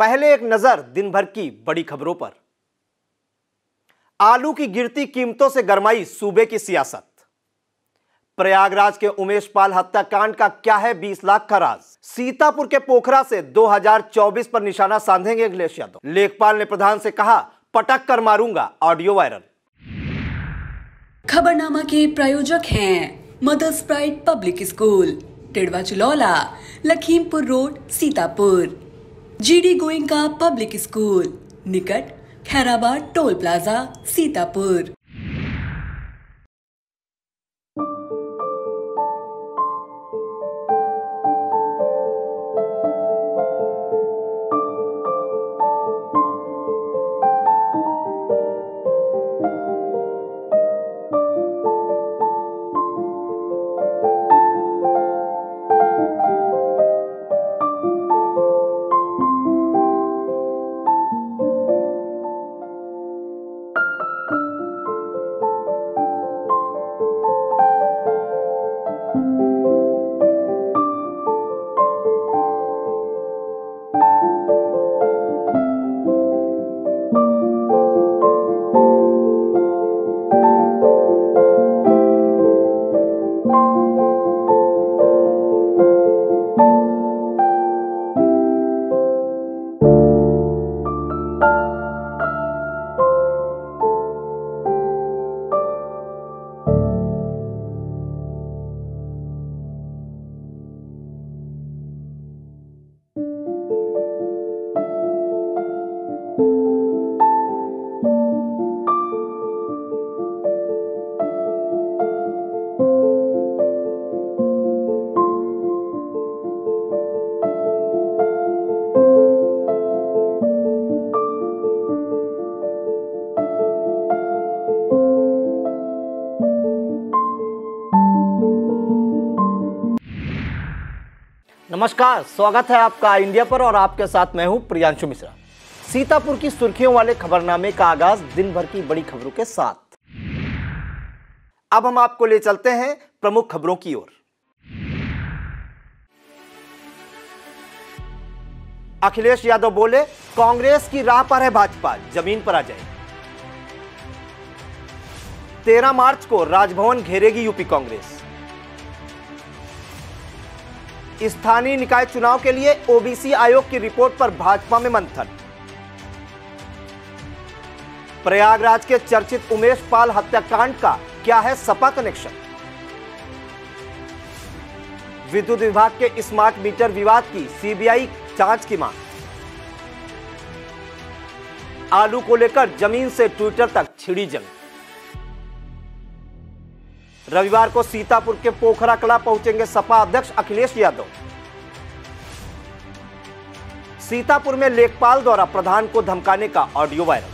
पहले एक नजर दिन भर की बड़ी खबरों पर। आलू की गिरती कीमतों से गरमाई सूबे की सियासत। प्रयागराज के उमेश पाल हत्याकांड का क्या है 20 लाख का राज। सीतापुर के पोखरा से 2024 पर निशाना साधेंगे अखिलेश यादव। लेखपाल ने प्रधान से कहा पटक कर मारूंगा, ऑडियो वायरल। खबरनामा के प्रायोजक हैं Mother's Pride Public School, Tidwa Chilaula, Lakhimpur road, Sitapur. GD Goenka Public School, निकट खैराबाद टोल प्लाजा, सीतापुर। नमस्कार, स्वागत है आपका इंडिया पर और आपके साथ मैं हूं प्रियांशु मिश्रा। सीतापुर की सुर्खियों वाले खबरनामे का आगाज दिन भर की बड़ी खबरों के साथ। अब हम आपको ले चलते हैं प्रमुख खबरों की ओर। अखिलेश यादव बोले कांग्रेस की राह पर है भाजपा, जमीन पर आ जाए। 13 मार्च को राजभवन घेरेगी यूपी कांग्रेस। स्थानीय निकाय चुनाव के लिए ओबीसी आयोग की रिपोर्ट पर भाजपा में मंथन। प्रयागराज के चर्चित उमेश पाल हत्याकांड का क्या है सपा कनेक्शन। विद्युत विभाग के स्मार्ट मीटर विवाद की सीबीआई जांच की मांग। आलू को लेकर जमीन से ट्विटर तक छिड़ी जंग। रविवार को सीतापुर के पोखरा कला पहुंचेंगे सपा अध्यक्ष अखिलेश यादव। सीतापुर में लेखपाल द्वारा प्रधान को धमकाने का ऑडियो वायरल।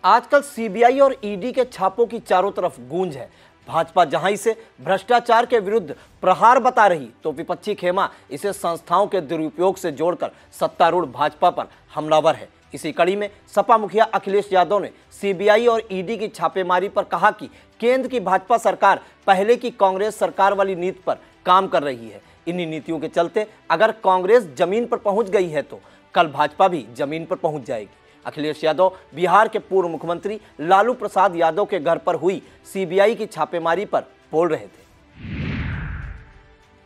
आजकल सीबीआई और ईडी के छापों की चारों तरफ गूंज है। भाजपा जहां इसे भ्रष्टाचार के विरुद्ध प्रहार बता रही, तो विपक्षी खेमा इसे संस्थाओं के दुरुपयोग से जोड़कर सत्तारूढ़ भाजपा पर हमलावर है। इसी कड़ी में सपा मुखिया अखिलेश यादव ने सीबीआई और ईडी की छापेमारी पर कहा कि केंद्र की भाजपा सरकार पहले की कांग्रेस सरकार वाली नीति पर काम कर रही है। इन्हीं नीतियों के चलते अगर कांग्रेस जमीन पर पहुंच गई है तो कल भाजपा भी जमीन पर पहुंच जाएगी। अखिलेश यादव बिहार के पूर्व मुख्यमंत्री लालू प्रसाद यादव के घर पर हुई सीबीआई की छापेमारी पर बोल रहे थे।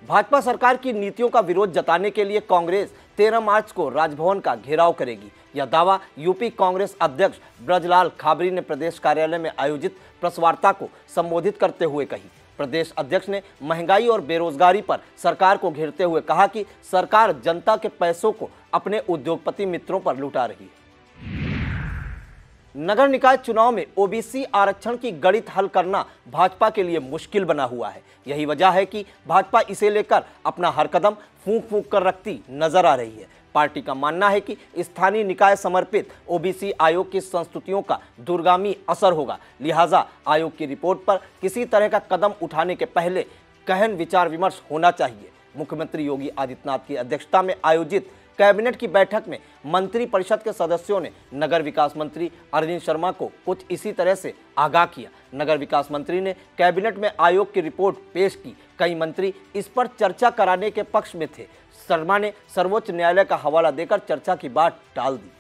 भाजपा सरकार की नीतियों का विरोध जताने के लिए कांग्रेस 13 मार्च को राजभवन का घेराव करेगी। यह दावा यूपी कांग्रेस अध्यक्ष ब्रजलाल खाबरी ने प्रदेश कार्यालय में आयोजित प्रेस वार्ता को संबोधित करते हुए कही। प्रदेश अध्यक्ष ने महंगाई और बेरोजगारी पर सरकार को घेरते हुए कहा कि सरकार जनता के पैसों को अपने उद्योगपति मित्रों पर लुटा रही है। नगर निकाय चुनाव में ओबीसी आरक्षण की गणित हल करना भाजपा के लिए मुश्किल बना हुआ है। यही वजह है कि भाजपा इसे लेकर अपना हर कदम फूंक फूंक कर रखती नजर आ रही है। पार्टी का मानना है कि स्थानीय निकाय समर्पित ओबीसी आयोग की संस्तुतियों का दूरगामी असर होगा। लिहाजा आयोग की रिपोर्ट पर किसी तरह का कदम उठाने के पहले गहन विचार विमर्श होना चाहिए। मुख्यमंत्री योगी आदित्यनाथ की अध्यक्षता में आयोजित कैबिनेट की बैठक में मंत्री परिषद के सदस्यों ने नगर विकास मंत्री अरविंद शर्मा को कुछ इसी तरह से आगाह किया। नगर विकास मंत्री ने कैबिनेट में आयोग की रिपोर्ट पेश की। कई मंत्री इस पर चर्चा कराने के पक्ष में थे। शर्मा ने सर्वोच्च न्यायालय का हवाला देकर चर्चा की बात टाल दी।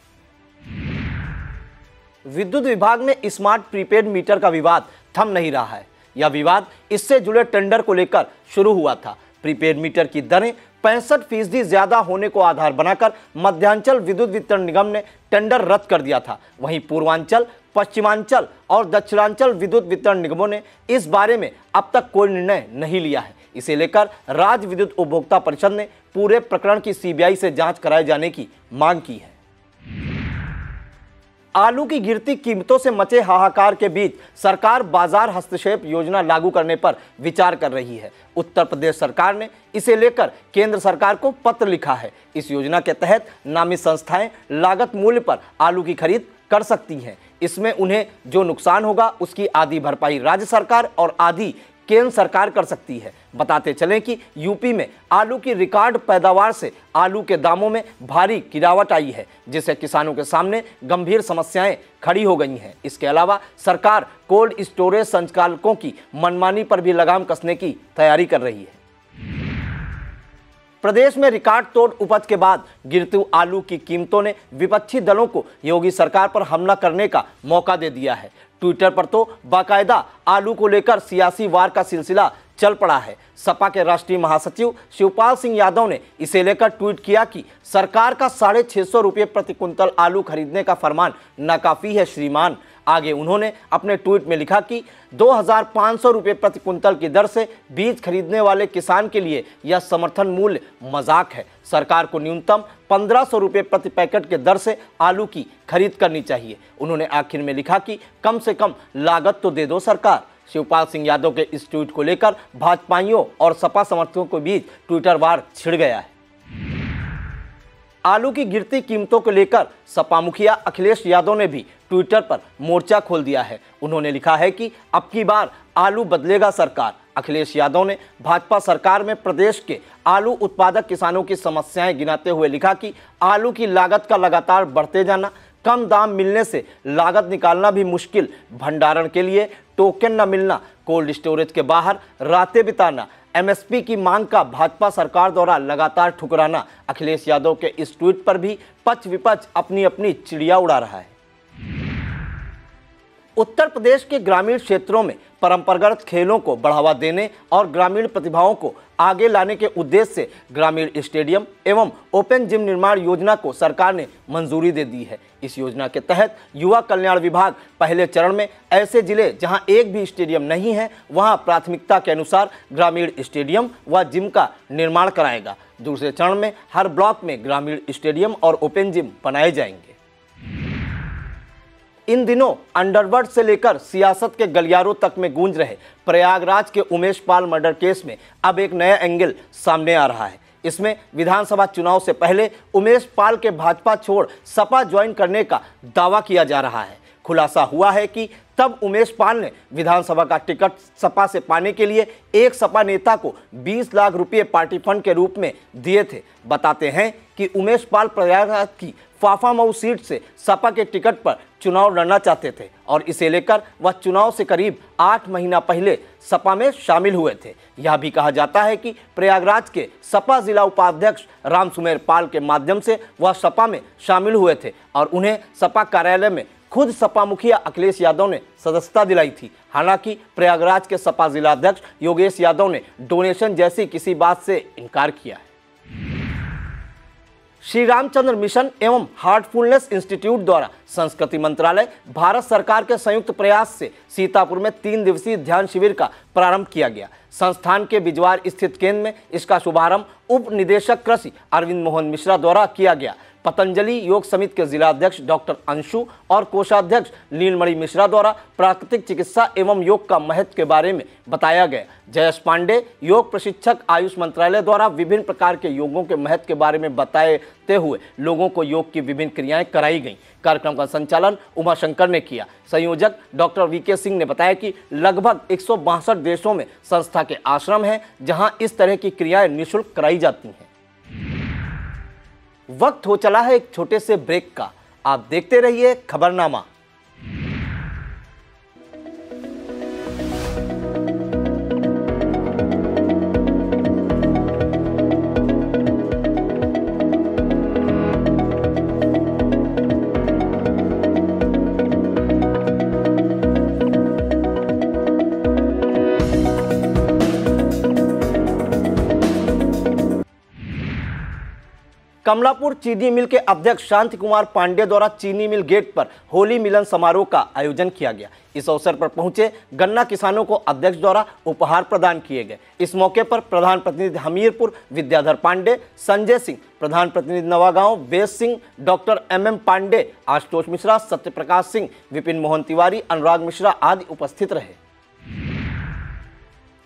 विद्युत विभाग में स्मार्ट प्रीपेड मीटर का विवाद थम नहीं रहा है। यह विवाद इससे जुड़े टेंडर को लेकर शुरू हुआ था। प्रीपेड मीटर की दरें 65% ज्यादा होने को आधार बनाकर मध्यांचल विद्युत वितरण निगम ने टेंडर रद्द कर दिया था। वहीं पूर्वांचल, पश्चिमांचल और दक्षिणांचल विद्युत वितरण निगमों ने इस बारे में अब तक कोई निर्णय नहीं लिया है। इसे लेकर राज्य विद्युत उपभोक्ता परिषद ने पूरे प्रकरण की सीबीआई से जांच कराए जाने की मांग की है। आलू की गिरती कीमतों से मचे हाहाकार के बीच सरकार बाजार हस्तक्षेप योजना लागू करने पर विचार कर रही है। उत्तर प्रदेश सरकार ने इसे लेकर केंद्र सरकार को पत्र लिखा है। इस योजना के तहत नामी संस्थाएं लागत मूल्य पर आलू की खरीद कर सकती हैं। इसमें उन्हें जो नुकसान होगा उसकी आधी भरपाई राज्य सरकार और आधी केंद्र सरकार कर सकती है। बताते चलें कि यूपी में आलू की रिकॉर्ड पैदावार से आलू के दामों में भारी गिरावट आई है, जिससे किसानों के सामने गंभीर समस्याएं खड़ी हो गई हैं। इसके अलावा सरकार कोल्ड स्टोरेज संचालकों की मनमानी पर भी लगाम कसने की तैयारी कर रही है। प्रदेश में रिकॉर्ड तोड़ उपज के बाद गिरती आलू की कीमतों ने विपक्षी दलों को योगी सरकार पर हमला करने का मौका दे दिया है। ट्विटर पर तो बाकायदा आलू को लेकर सियासी वार का सिलसिला चल पड़ा है। सपा के राष्ट्रीय महासचिव शिवपाल सिंह यादव ने इसे लेकर ट्वीट किया कि सरकार का 650 रुपये प्रति कुंतल आलू खरीदने का फरमान नाकाफी है श्रीमान। आगे उन्होंने अपने ट्वीट में लिखा कि 2500 रुपये प्रति कुंतल की दर से बीज खरीदने वाले किसान के लिए यह समर्थन मूल्य मजाक है। सरकार को न्यूनतम 1500 रुपये प्रति पैकेट के दर से आलू की खरीद करनी चाहिए। उन्होंने आखिर में लिखा कि कम से कम लागत तो दे दो सरकार। शिवपाल सिंह यादव के इस ट्वीट को लेकर भाजपाइयों और सपा समर्थकों के बीच ट्विटर वार छिड़ गया है। आलू की गिरती कीमतों को लेकर सपा मुखिया अखिलेश यादव ने भी ट्विटर पर मोर्चा खोल दिया है। उन्होंने लिखा है कि अब की बार आलू बदलेगा सरकार। अखिलेश यादव ने भाजपा सरकार में प्रदेश के आलू उत्पादक किसानों की समस्याएं गिनाते हुए लिखा कि आलू की लागत का लगातार बढ़ते जाना, कम दाम मिलने से लागत निकालना भी मुश्किल, भंडारण के लिए टोकन न मिलना, कोल्ड स्टोरेज के बाहर रातें बिताना, एमएसपी की मांग का भाजपा सरकार द्वारा लगातार ठुकराना। अखिलेश यादव के इस ट्वीट पर भी पक्ष विपक्ष अपनी अपनी चिड़िया उड़ा रहा है। उत्तर प्रदेश के ग्रामीण क्षेत्रों में परंपरागत खेलों को बढ़ावा देने और ग्रामीण प्रतिभाओं को आगे लाने के उद्देश्य से ग्रामीण स्टेडियम एवं ओपन जिम निर्माण योजना को सरकार ने मंजूरी दे दी है। इस योजना के तहत युवा कल्याण विभाग पहले चरण में ऐसे जिले जहां एक भी स्टेडियम नहीं है वहां प्राथमिकता के अनुसार ग्रामीण स्टेडियम व जिम का निर्माण कराएगा। दूसरे चरण में हर ब्लॉक में ग्रामीण स्टेडियम और ओपन जिम बनाए जाएंगे। इन दिनों अंडरवर्ल्ड से लेकर सियासत के गलियारों तक में गूंज रहे प्रयागराज के उमेश पाल मर्डर केस में अब एक नया एंगल सामने आ रहा है। इसमें विधानसभा चुनाव से पहले उमेश पाल के भाजपा छोड़ सपा ज्वाइन करने का दावा किया जा रहा है। खुलासा हुआ है कि तब उमेश पाल ने विधानसभा का टिकट सपा से पाने के लिए एक सपा नेता को 20 लाख रुपए पार्टी फंड के रूप में दिए थे। बताते हैं कि उमेश पाल प्रयागराज की फाफामऊ सीट से सपा के टिकट पर चुनाव लड़ना चाहते थे और इसे लेकर वह चुनाव से करीब 8 महीना पहले सपा में शामिल हुए थे। यह भी कहा जाता है कि प्रयागराज के सपा जिला उपाध्यक्ष रामसुमेर पाल के माध्यम से वह सपा में शामिल हुए थे और उन्हें सपा कार्यालय में खुद सपा मुखिया अखिलेश यादव ने सदस्यता दिलाई थी। हालांकि प्रयागराज के सपा जिला अध्यक्ष योगेश यादव ने डोनेशन जैसी किसी बात से इनकार किया है। श्री रामचंद्र मिशन एवं हार्टफुलनेस इंस्टीट्यूट द्वारा संस्कृति मंत्रालय भारत सरकार के संयुक्त प्रयास से सीतापुर में 3 दिवसीय ध्यान शिविर का प्रारंभ किया गया। संस्थान के बिजवार स्थित केंद्र में इसका शुभारंभ उप निदेशक कृषि अरविंद मोहन मिश्रा द्वारा किया गया। पतंजलि योग समिति के जिला अध्यक्ष डॉक्टर अंशु और कोषाध्यक्ष नीलमणि मिश्रा द्वारा प्राकृतिक चिकित्सा एवं योग का महत्व के बारे में बताया गया। जयेश पांडे योग प्रशिक्षक आयुष मंत्रालय द्वारा विभिन्न प्रकार के योगों के महत्व के बारे में बताते हुए लोगों को योग की विभिन्न क्रियाएं कराई गईं। कार्यक्रम का संचालन उमा शंकर ने किया। संयोजक डॉक्टर वीके सिंह ने बताया कि लगभग 162 देशों में संस्था के आश्रम हैं जहां इस तरह की क्रियाएं निःशुल्क कराई जाती हैं। वक्त हो चला है एक छोटे से ब्रेक का। आप देखते रहिए खबरनामा। कमलापुर चीनी मिल के अध्यक्ष शांति कुमार पांडे द्वारा चीनी मिल गेट पर होली मिलन समारोह का आयोजन किया गया। इस अवसर पर पहुंचे गन्ना किसानों को अध्यक्ष द्वारा उपहार प्रदान किए गए। इस मौके पर प्रधान प्रतिनिधि हमीरपुर विद्याधर पांडे, संजय सिंह, प्रधान प्रतिनिधि नवागांव वेद सिंह, डॉक्टर MM पांडे, आशुतोष मिश्रा, सत्यप्रकाश सिंह, विपिन मोहन तिवारी, अनुराग मिश्रा आदि उपस्थित रहे।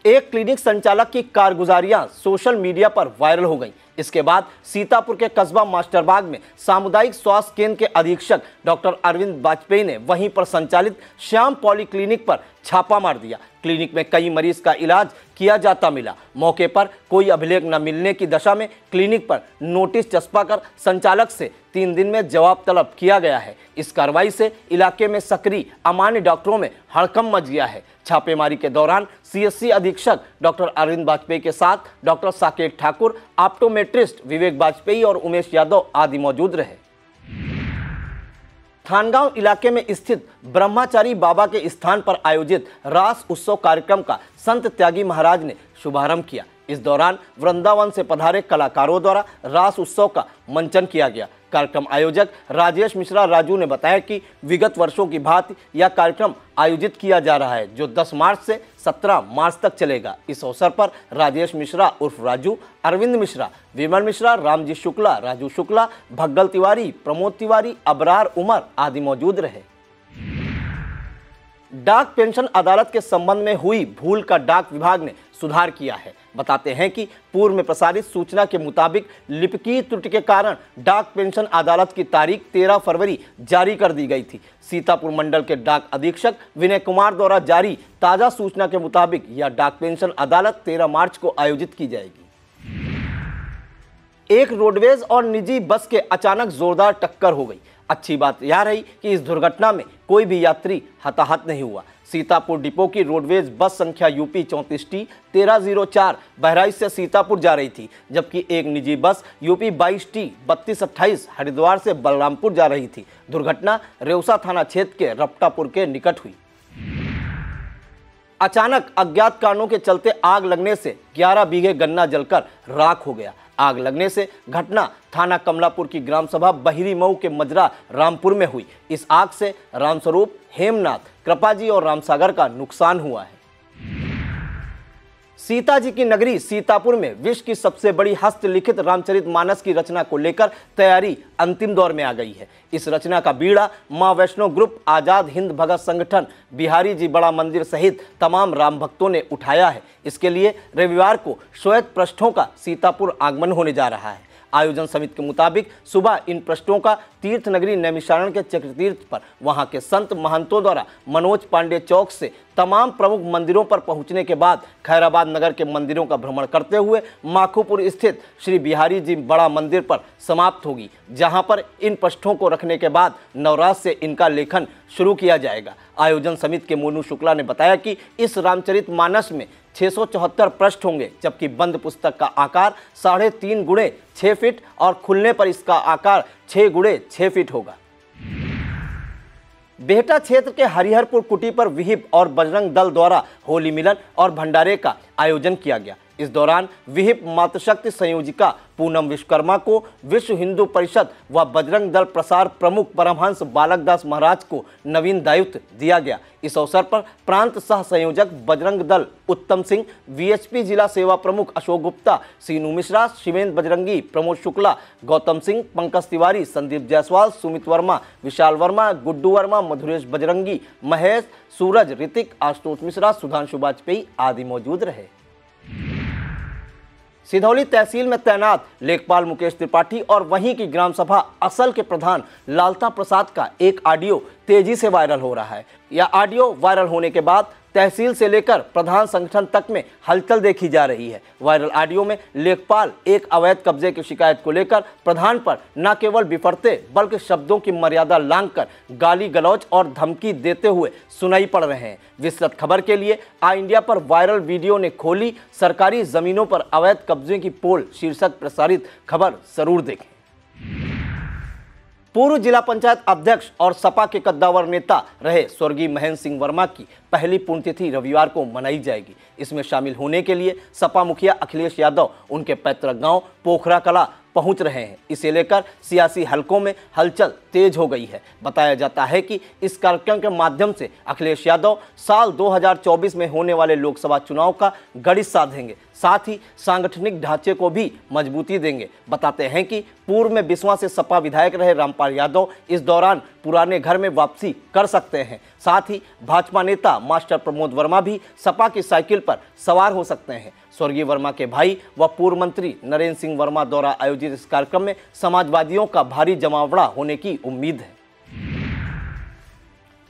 एक क्लिनिक संचालक की कारगुजारियां सोशल मीडिया पर वायरल हो गईं। इसके बाद सीतापुर के कस्बा मास्टरबाग में सामुदायिक स्वास्थ्य केंद्र के अधीक्षक डॉक्टर अरविंद वाजपेयी ने वहीं पर संचालित श्याम पॉली क्लिनिक पर छापा मार दिया। क्लिनिक में कई मरीज का इलाज किया जाता मिला। मौके पर कोई अभिलेख न मिलने की दशा में क्लिनिक पर नोटिस चस्पा कर संचालक से 3 दिन में जवाब तलब किया गया है। इस कार्रवाई से इलाके में सक्रिय अमान्य डॉक्टरों में हड़कंप मच गया है। छापेमारी के दौरान CSC अधीक्षक डॉक्टर अरविंद वाजपेयी के साथ डॉक्टर साकेत ठाकुर, ऑप्टोमेट्रिस्ट विवेक वाजपेयी और उमेश यादव आदि मौजूद रहे। थानगांव इलाके में स्थित ब्रह्मचारी बाबा के स्थान पर आयोजित रास उत्सव कार्यक्रम का संत त्यागी महाराज ने शुभारंभ किया। इस दौरान वृंदावन से पधारे कलाकारों द्वारा रास उत्सव का मंचन किया गया। कार्यक्रम आयोजक राजेश मिश्रा राजू ने बताया कि विगत वर्षों की भांति यह कार्यक्रम आयोजित किया जा रहा है, जो 10 मार्च से 17 मार्च तक चलेगा। इस अवसर पर राजेश मिश्रा उर्फ राजू, अरविंद मिश्रा, विमल मिश्रा, रामजी शुक्ला, राजू शुक्ला, भग्गल तिवारी, प्रमोद तिवारी, अबरार उमर आदि मौजूद रहे। डाक पेंशन अदालत के संबंध में हुई भूल का डाक विभाग ने सुधार किया है। बताते हैं कि पूर्व में प्रसारित सूचना के मुताबिक लिपिकीय त्रुटि के कारण डाक पेंशन अदालत की तारीख 13 फरवरी जारी कर दी गई थी। सीतापुर मंडल के डाक अधीक्षक विनय कुमार द्वारा जारी ताजा सूचना के मुताबिक यह डाक पेंशन अदालत 13 मार्च को आयोजित की जाएगी। एक रोडवेज और निजी बस के अचानक जोरदार टक्कर हो गई। अच्छी बात यह रही कि इस दुर्घटना में कोई भी यात्री हताहत नहीं हुआ। सीतापुर डिपो की रोडवेज बस संख्या UP 34T 1304 बहराइच से सीतापुर जा रही थी, जबकि एक निजी बस UP 22T 3228 हरिद्वार से बलरामपुर जा रही थी। दुर्घटना रेउसा थाना क्षेत्र के रपटापुर के निकट हुई। अचानक अज्ञात कारणों के चलते आग लगने से 11 बीघे गन्ना जलकर राख हो गया। आग लगने से घटना थाना कमलापुर की ग्राम सभा बहिरी मऊ के मजरा रामपुर में हुई। इस आग से रामस्वरूप, हेमनाथ, कृपाजी और रामसागर का नुकसान हुआ है। सीताजी की नगरी सीतापुर में विश्व की सबसे बड़ी हस्तलिखित रामचरितमानस की रचना को लेकर तैयारी अंतिम दौर में आ गई है। इस रचना का बीड़ा मां वैष्णो ग्रुप, आजाद हिंद भगत संगठन, बिहारी जी बड़ा मंदिर सहित तमाम राम भक्तों ने उठाया है। इसके लिए रविवार को श्वेत पृष्ठों का सीतापुर आगमन होने जा रहा है। आयोजन समिति के मुताबिक सुबह इन पृष्ठों का तीर्थ नगरी नैमिषारण के चक्रतीर्थ पर वहां के संत महंतों द्वारा मनोज पांडे चौक से तमाम प्रमुख मंदिरों पर पहुंचने के बाद खैराबाद नगर के मंदिरों का भ्रमण करते हुए माखोपुर स्थित श्री बिहारी जी बड़ा मंदिर पर समाप्त होगी, जहां पर इन पृष्ठों को रखने के बाद नवरात से इनका लेखन शुरू किया जाएगा। आयोजन समिति के मोनू शुक्ला ने बताया कि इस रामचरितमानस में 674 पृष्ठ होंगे, जबकि बंद पुस्तक का आकार 3.5 गुणे 6 फीट और खुलने पर इसका आकार 6 गुणे 6 फीट होगा। बेहटा क्षेत्र के हरिहरपुर कुटी पर विहिप और बजरंग दल द्वारा होली मिलन और भंडारे का आयोजन किया गया। इस दौरान विहिप मातृशक्ति संयोजिका पूनम विश्वकर्मा को विश्व हिंदू परिषद व बजरंग दल प्रसार प्रमुख परमहंस बालक दास महाराज को नवीन दायित्व दिया गया। इस अवसर पर प्रांत सह संयोजक बजरंग दल उत्तम सिंह, VHP जिला सेवा प्रमुख अशोक गुप्ता, सीनू मिश्रा, शिवेंद्र बजरंगी, प्रमोद शुक्ला, गौतम सिंह, पंकज तिवारी, संदीप जायसवाल, सुमित वर्मा, विशाल वर्मा, गुड्डू वर्मा, मधुरेश बजरंगी, महेश, सूरज, ऋतिक, आशुतोष मिश्रा, सुधांशु वाजपेयी आदि मौजूद रहे। सिधौली तहसील में तैनात लेखपाल मुकेश त्रिपाठी और वहीं की ग्राम सभा असल के प्रधान लालता प्रसाद का एक ऑडियो तेजी से वायरल हो रहा है। यह ऑडियो वायरल होने के बाद तहसील से लेकर प्रधान संगठन तक में हलचल देखी जा रही है। वायरल ऑडियो में लेखपाल एक अवैध कब्जे की शिकायत को लेकर प्रधान पर न केवल बिफरते बल्कि शब्दों की मर्यादा लांघकर गाली गलौज और धमकी देते हुए सुनाई पड़ रहे हैं। विस्तृत खबर के लिए आई इंडिया पर वायरल वीडियो ने खोली सरकारी जमीनों पर अवैध कब्जे की पोल शीर्षक प्रसारित खबर जरूर देखें। पूर्व जिला पंचायत अध्यक्ष और सपा के कद्दावर नेता रहे स्वर्गीय महेंद्र सिंह वर्मा की पहली पुण्यतिथि रविवार को मनाई जाएगी। इसमें शामिल होने के लिए सपा मुखिया अखिलेश यादव उनके पैतृक गांव पोखरा कला पहुंच रहे हैं। इसे लेकर सियासी हलकों में हलचल तेज हो गई है। बताया जाता है कि इस कार्यक्रम के माध्यम से अखिलेश यादव साल 2024 में होने वाले लोकसभा चुनाव का गणित साधेंगे, साथ ही सांगठनिक ढांचे को भी मजबूती देंगे। बताते हैं कि पूर्व में बिस्वा से सपा विधायक रहे रामपाल यादव इस दौरान पुराने घर में वापसी कर सकते हैं। साथ ही भाजपा नेता मास्टर प्रमोद वर्मा भी सपा की साइकिल पर सवार हो सकते हैं। स्वर्गीय वर्मा के भाई व पूर्व मंत्री नरेंद्र सिंह वर्मा द्वारा आयोजित इस कार्यक्रम में समाजवादियों का भारी जमावड़ा होने की उम्मीद है।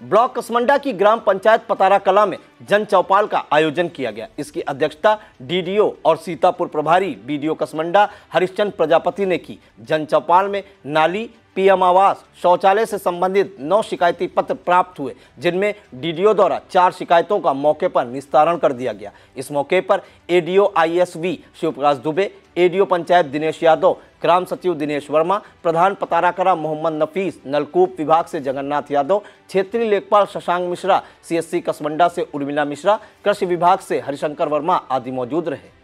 ब्लॉक कसमंडा की ग्राम पंचायत पतारा कला में जन चौपाल का आयोजन किया गया। इसकी अध्यक्षता डीडीओ और सीतापुर प्रभारी बीडीओ कसमंडा हरिश्चंद्र प्रजापति ने की। जन चौपाल में नाली, पीएम आवास, शौचालय से संबंधित 9 शिकायती पत्र प्राप्त हुए, जिनमें डीडीओ द्वारा 4 शिकायतों का मौके पर निस्तारण कर दिया गया। इस मौके पर एडीओ आईएसवी शिवप्रकाश दुबे, एडीओ पंचायत दिनेश यादव, ग्राम सचिव दिनेश वर्मा, प्रधान पताराकला मोहम्मद नफीस, नलकूप विभाग से जगन्नाथ यादव, क्षेत्रीय लेखपाल शशांक मिश्रा, सीएससी कसमंडा से उर्मिला मिश्रा, कृषि विभाग से हरिशंकर वर्मा आदि मौजूद रहे।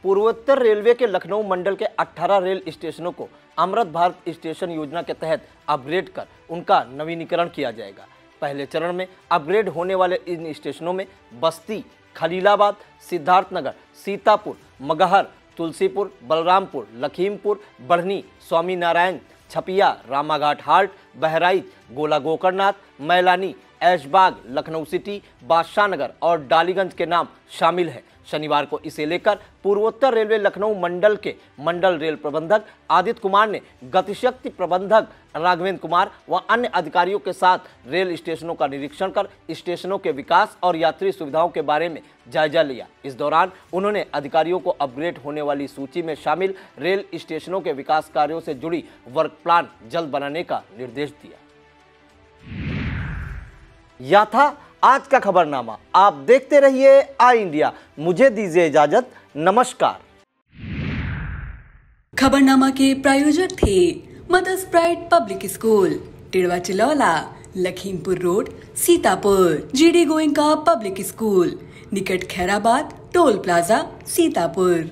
पूर्वोत्तर रेलवे के लखनऊ मंडल के 18 रेल स्टेशनों को अमृत भारत स्टेशन योजना के तहत अपग्रेड कर उनका नवीनीकरण किया जाएगा। पहले चरण में अपग्रेड होने वाले इन स्टेशनों में बस्ती, खलीलाबाद, सिद्धार्थनगर, सीतापुर, मगहर, तुलसीपुर, बलरामपुर, लखीमपुर, बढ़नी, स्वामी नारायण, छपिया, रामाघाट हाल्ट, बहराइच, गोला गोकर्णनाथ, मैलानी, ऐशबाग, लखनऊ सिटी, बादशाह नगर और डालीगंज के नाम शामिल हैं। शनिवार को इसे लेकर पूर्वोत्तर रेलवे लखनऊ मंडल के मंडल रेल प्रबंधक आदित्य कुमार ने गतिशक्ति प्रबंधक राघवेंद्र कुमार व अन्य अधिकारियों के साथ रेल स्टेशनों का निरीक्षण कर स्टेशनों के विकास और यात्री सुविधाओं के बारे में जायजा लिया। इस दौरान उन्होंने अधिकारियों को अपग्रेड होने वाली सूची में शामिल रेल स्टेशनों के विकास कार्यों से जुड़ी वर्क प्लान जल्द बनाने का निर्देश दिया। यह था आज का खबरनामा। आप देखते रहिए आई इंडिया। मुझे दीजिए इजाजत। नमस्कार। खबरनामा के प्रायोजक थे Mother's Pride Public School, Tidwa Chilaula, Lakhimpur road, Sitapur. GD Goenka Public School, निकट खैराबाद, टोल प्लाजा, सीतापुर।